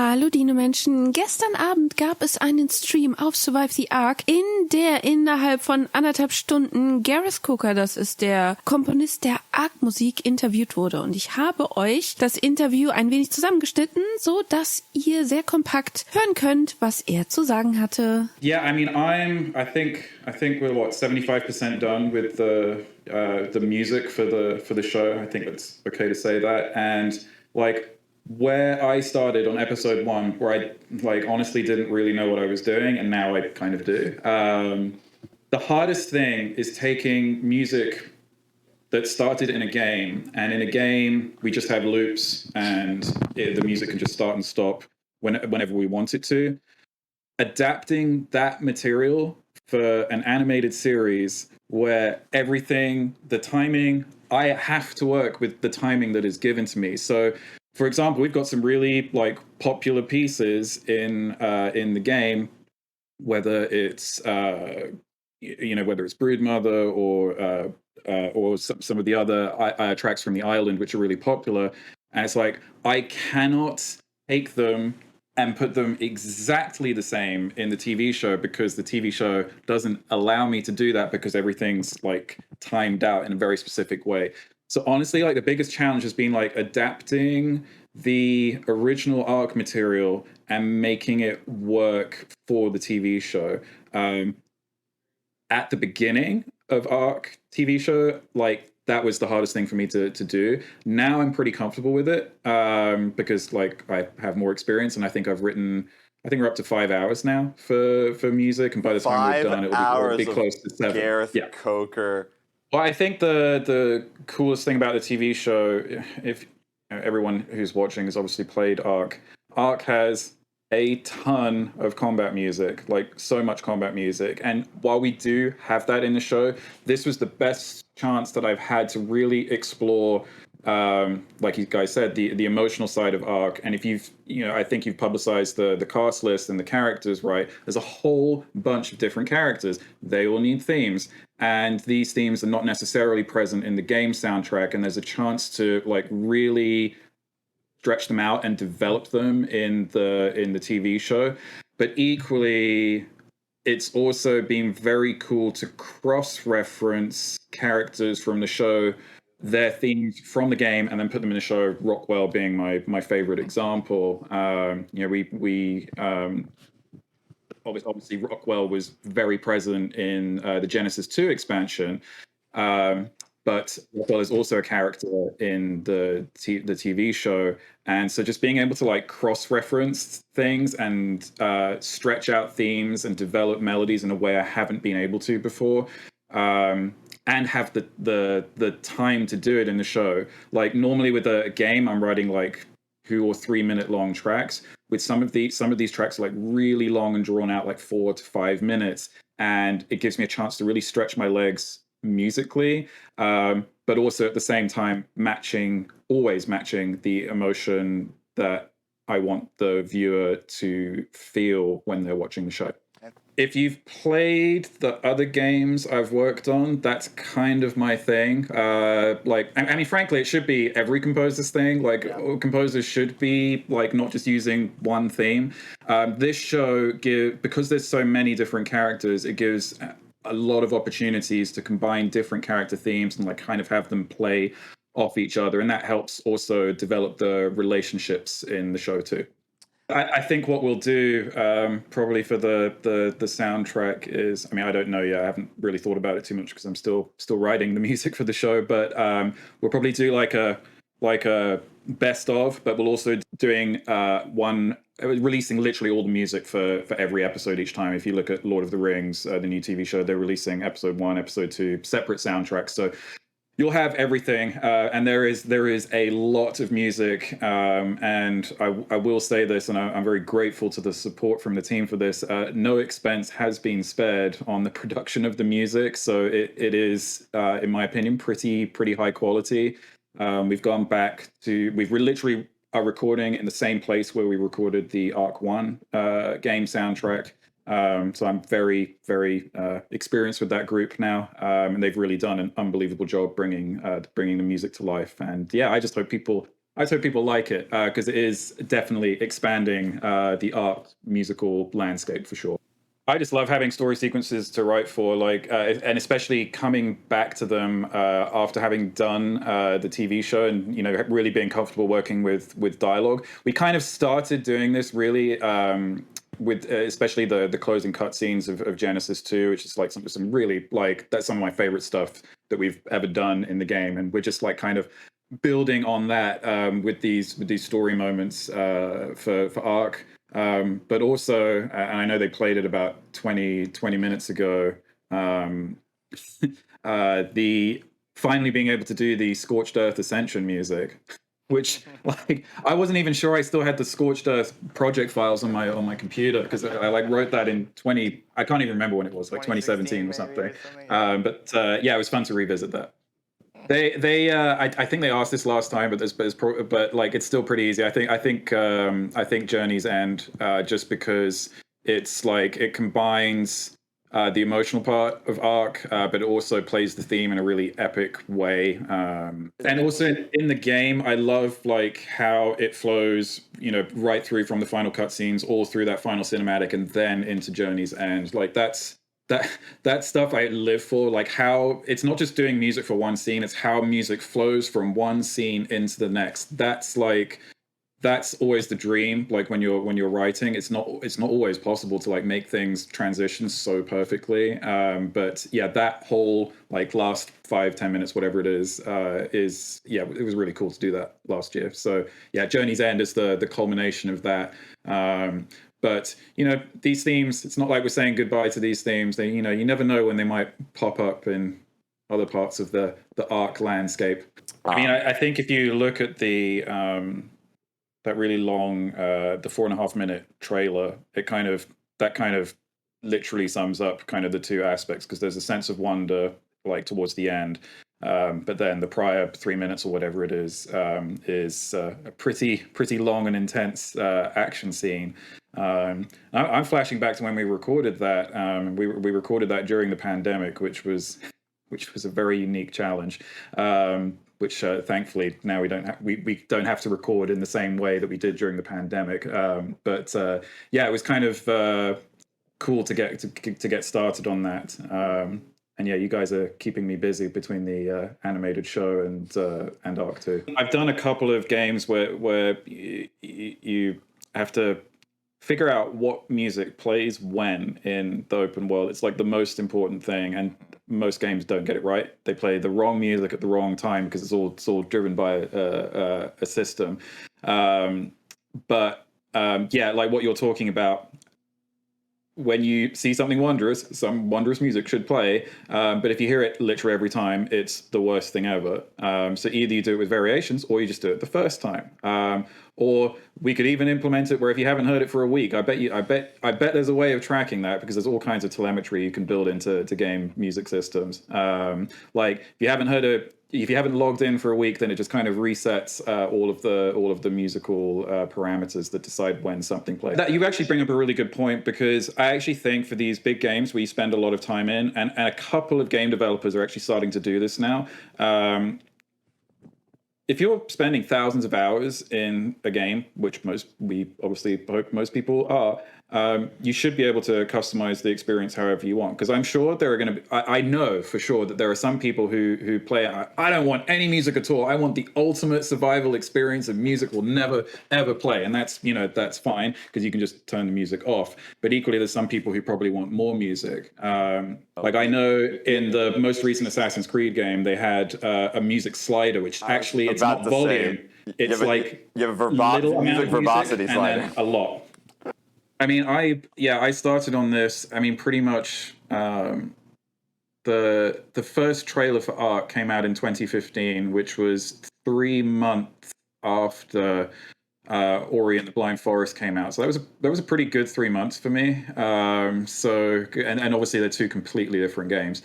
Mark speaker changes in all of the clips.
Speaker 1: Hallo Dino-Menschen, gestern Abend gab es einen Stream auf Survive the ARK, in der innerhalb von 1,5 Stunden Gareth Coker, das ist der Komponist der ARK-Musik, interviewt wurde. Und ich habe euch das Interview ein wenig zusammengeschnitten, so dass ihr sehr kompakt hören könnt, was er zu sagen hatte.
Speaker 2: Yeah, I mean, I think we're 75% done with the music for the show. I think it's okay to say that. And where I started on episode 1, where I honestly didn't really know what I was doing, and now I kind of do. The hardest thing is taking music that started in a game, and in a game we just have loops, and the music can just start and stop whenever we want it to. Adapting that material for an animated series where everything, the timing, I have to work with the timing that is given to me. So, for example, we've got some really popular pieces in the game, whether it's whether it's Broodmother or some of the other tracks from the island, which are really popular. And it's I cannot take them and put them exactly the same in the TV show, because the TV show doesn't allow me to do that, because everything's timed out in a very specific way. So honestly, the biggest challenge has been adapting the original ARK material and making it work for the TV show. At the beginning of ARK TV show, that was the hardest thing for me to do. Now I'm pretty comfortable with it, because I have more experience, and I think we're up to 5 hours now for music, and by the time we're done, it'll be close to 7.
Speaker 3: Gareth Coker.
Speaker 2: Well, I think the coolest thing about the TV show, if everyone who's watching has obviously played ARK, ARK has a ton of combat music, so much combat music. And while we do have that in the show, this was the best chance that I've had to really explore, like you guys said, the emotional side of ARK. And if I think you've publicized the cast list and the characters, right? There's a whole bunch of different characters. They all need themes. And these themes are not necessarily present in the game soundtrack. And there's a chance to really stretch them out and develop them in the TV show. But equally, it's also been very cool to cross-reference characters from the show, their themes from the game, and then put them in the show. Rockwell being my favorite example. We obviously Rockwell was very present in the Genesis 2 expansion. But Rockwell is also a character in the TV show. And so just being able to cross-reference things and stretch out themes and develop melodies in a way I haven't been able to before, and have the time to do it in the show. Normally with a game, I'm writing 2 or 3 minute long tracks. With some of these tracks are really long and drawn out, 4 to 5 minutes. And it gives me a chance to really stretch my legs musically, but also at the same time always matching the emotion that I want the viewer to feel when they're watching the show. If you've played the other games I've worked on, that's kind of my thing. Frankly, it should be every composer's thing. Composers should be not just using one theme. This show because there's so many different characters, it gives a lot of opportunities to combine different character themes and kind of have them play off each other, and that helps also develop the relationships in the show too. I think what we'll do probably for the soundtrack is, I don't know yet. I haven't really thought about it too much because I'm still writing the music for the show. But we'll probably do a best of. But we'll also doing releasing literally all the music for every episode each time. If you look at Lord of the Rings, the new TV show, they're releasing episode 1, episode 2, separate soundtracks. So you'll have everything, and there is a lot of music, and I will say this, and I'm very grateful to the support from the team for this. No expense has been spared on the production of the music, so it is, in my opinion, pretty high quality. We've gone back to we're literally are recording in the same place where we recorded the ARK 1 game soundtrack. So I'm very, very experienced with that group now, and they've really done an unbelievable job bringing the music to life. And yeah, I just hope people I just hope people like it because it is definitely expanding the art musical landscape for sure. I just love having story sequences to write for, like, and especially coming back to them after having done the TV show, and really being comfortable working with dialogue. We kind of started doing this really with especially the closing cutscenes of Genesis 2, which is like some really, like, that's some of my favorite stuff that we've ever done in the game, and we're just like kind of building on that with these story moments for ARK. But also, and I know they played it about 20 minutes ago, the finally being able to do the Scorched Earth Ascension music, which, like, I wasn't even sure I still had the Scorched Earth project files on my computer, because I like wrote that in I can't even remember when it was, like 2017 or something. But yeah, it was fun to revisit that. I think they asked this last time, but like it's still pretty easy. I think Journey's End, just because it's like it combines the emotional part of ARK, but it also plays the theme in a really epic way. And also in the game, I love like how it flows, right through from the final cutscenes, all through that final cinematic, and then into Journey's End. Like that stuff I live for, like how it's not just doing music for one scene, it's how music flows from one scene into the next. That's always the dream. Like when you're writing, it's not always possible to like make things transition so perfectly. But yeah, that whole like last 5-10 minutes, whatever it is yeah, it was really cool to do that last year. So yeah, Journey's End is the culmination of that. But these themes, it's not like we're saying goodbye to these themes. They, you never know when they might pop up in other parts of the ARK landscape. I mean, I think if you look at the that really long, the 4.5-minute trailer, that kind of literally sums up kind of the two aspects, because there's a sense of wonder like towards the end. But then the prior 3 minutes or whatever it is a pretty long and intense action scene. I'm flashing back to when we recorded that. We recorded that during the pandemic, which was a very unique challenge. Which thankfully now we don't have to record in the same way that we did during the pandemic. But yeah, it was kind of cool to get started on that. And yeah, you guys are keeping me busy between the animated show and ARK 2. I've done a couple of games where you have to figure out what music plays when in the open world. It's like the most important thing, and most games don't get it right. They play the wrong music at the wrong time because it's all driven by a system. But yeah, like what you're talking about, when you see something wondrous, some wondrous music should play. But if you hear it literally every time, it's the worst thing ever. So either you do it with variations, or you just do it the first time. Or we could even implement it where if you haven't heard it for a week, I bet there's a way of tracking that, because there's all kinds of telemetry you can build into game music systems. Like if you haven't logged in for a week, then it just kind of resets all of the musical parameters that decide when something plays. That you actually bring up a really good point, because I actually think for these big games we spend a lot of time in, and a couple of game developers are actually starting to do this now. If you're spending thousands of hours in a game, which we obviously hope most people are, you should be able to customize the experience however you want. Because I'm sure there are going to be, I know for sure that there are some people who play it. I don't want any music at all. I want the ultimate survival experience, and music will never ever play. And that's fine, because you can just turn the music off. But equally, there's some people who probably want more music. Like I know in the most recent Assassin's Creed game, they had a music slider, which actually it's not volume. It's like
Speaker 3: you have a music verbosity slider.
Speaker 2: And then a lot. I mean, I started on this. I mean, pretty much the first trailer for ARK came out in 2015, which was 3 months after Ori and the Blind Forest came out. So that was a pretty good 3 months for me. So and obviously they're two completely different games.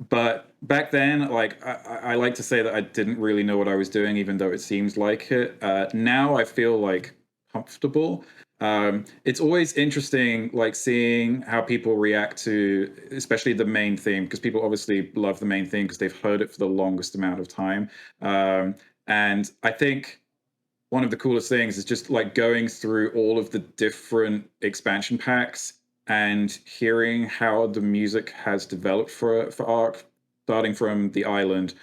Speaker 2: But back then, like I like to say that I didn't really know what I was doing, even though it seems like it. Now I feel like comfortable. It's always interesting, like seeing how people react to, especially the main theme, because people obviously love the main theme because they've heard it for the longest amount of time. And I think one of the coolest things is just like going through all of the different expansion packs and hearing how the music has developed for ARK, starting from the island,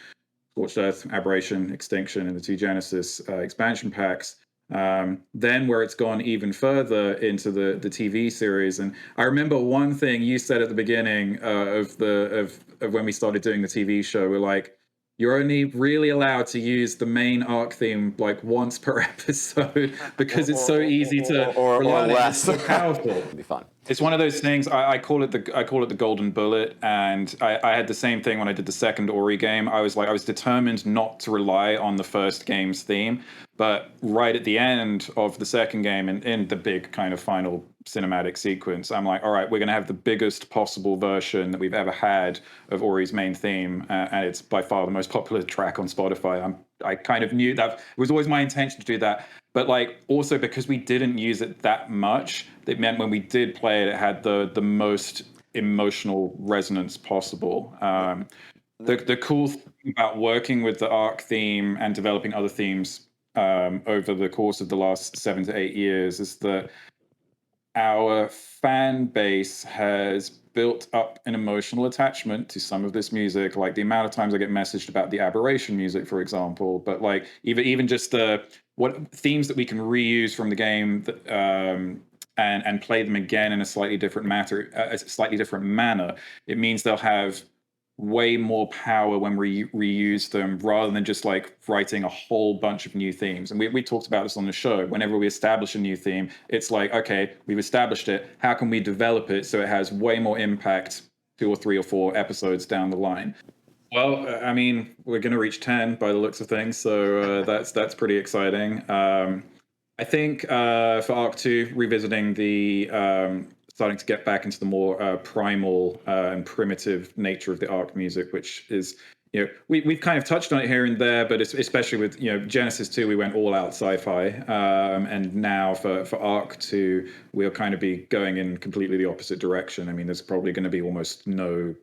Speaker 2: Scorched Earth, Aberration, Extinction, and the two Genesis expansion packs. Then where it's gone even further into the TV series. And I remember one thing you said at the beginning of when we started doing the TV show. We're like, you're only really allowed to use the main ARK theme like once per episode because it's so easy to rely on it. It's so powerful.
Speaker 3: It'll be fun.
Speaker 2: It's one of those things. I call it the golden bullet, and I had the same thing when I did the second Ori game. I was determined not to rely on the first game's theme, but right at the end of the second game, and in the big kind of final cinematic sequence, I'm like, all right, we're going to have the biggest possible version that we've ever had of Ori's main theme, and it's by far the most popular track on Spotify. I kind of knew that it was always my intention to do that. But like also because we didn't use it that much, it meant when we did play it, it had the most emotional resonance possible. The cool thing about working with the ARK theme and developing other themes over the course of the last 7 to 8 years is that our fan base has built up an emotional attachment to some of this music. Like the amount of times I get messaged about the Aberration music, for example, but like even just the what themes that we can reuse from the game and play them again in a slightly different manner. It means they'll have way more power when we reuse them rather than just like writing a whole bunch of new themes. And we talked about this on the show. Whenever we establish a new theme, it's like, okay, we've established it. How can we develop it so it has way more impact 2 or 3 or 4 episodes down the line? Well, I mean, we're going to reach 10 by the looks of things. So that's pretty exciting. I think for ARK 2, revisiting the starting to get back into the more primal and primitive nature of the ARK music, which is, we've kind of touched on it here and there, but especially with, Genesis 2, we went all out sci-fi. And now for ARK 2, we'll kind of be going in completely the opposite direction. I mean, there's probably going to be almost no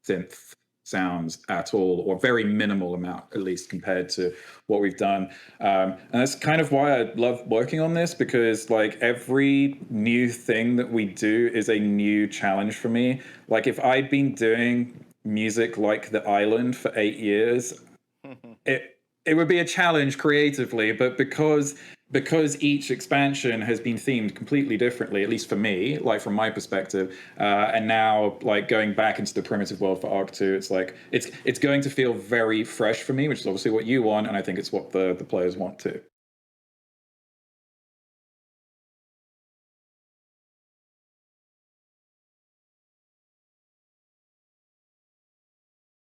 Speaker 2: synth sounds at all, or very minimal amount, at least compared to what we've done. And that's kind of why I love working on this, because like every new thing that we do is a new challenge for me. Like if I'd been doing music like The Island for 8 years, it would be a challenge creatively, but because each expansion has been themed completely differently, at least for me, like from my perspective, and now like going back into the primitive world for ARK 2, it's like it's going to feel very fresh for me, which is obviously what you want, and I think it's what the players want too.